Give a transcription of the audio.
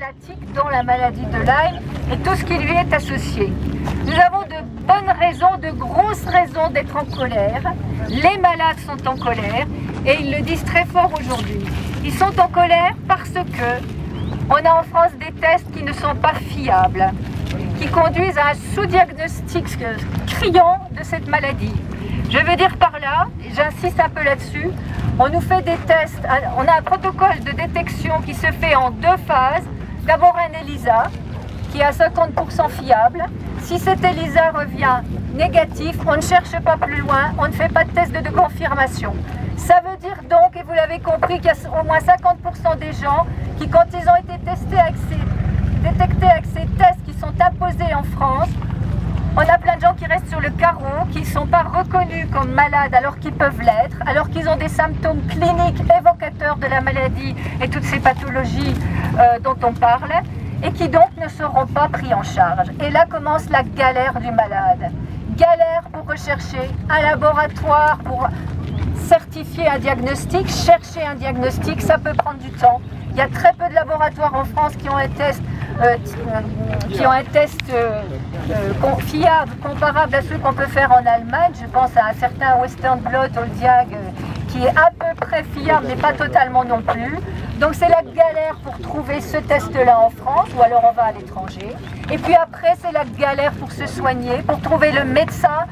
mélatique, dont la maladie de Lyme et tout ce qui lui est associé. Nous avons de bonnes raisons, de grosses raisons d'être en colère. Les malades sont en colère et ils le disent très fort aujourd'hui. Ils sont en colère parce que on a en France des tests qui ne sont pas fiables, qui conduisent à un sous-diagnostic criant de cette maladie. Je veux dire par là, et j'insiste un peu là-dessus, on nous fait des tests, on a un protocole de détection qui se fait en 2 phases. D'abord un ELISA, qui est à 50% fiable. Si cet ELISA revient négatif, on ne cherche pas plus loin, on ne fait pas de test de confirmation. Ça veut dire donc, et vous l'avez compris, qu'il y a au moins 50% des gens qui, quand ils ont été détectés avec ces tests qui sont imposés en France, on a plein de gens qui restent sur le carreau, qui ne sont pas reconnus comme malades alors qu'ils peuvent l'être, alors qu'ils ont des symptômes cliniques évocateurs de la maladie et toutes ces pathologies dont on parle, et qui donc ne seront pas pris en charge. Et là commence la galère du malade. Galère pour rechercher un laboratoire, pour certifier un diagnostic, chercher un diagnostic, ça peut prendre du temps. Il y a très peu de laboratoires en France qui ont un test fiable, comparable à ceux qu'on peut faire en Allemagne. Je pense à un certain Western Blot Oldiag qui est à peu près fiable, mais pas totalement non plus. Donc c'est la galère pour trouver ce test-là en France, ou alors on va à l'étranger. Et puis après, c'est la galère pour se soigner, pour trouver le médecin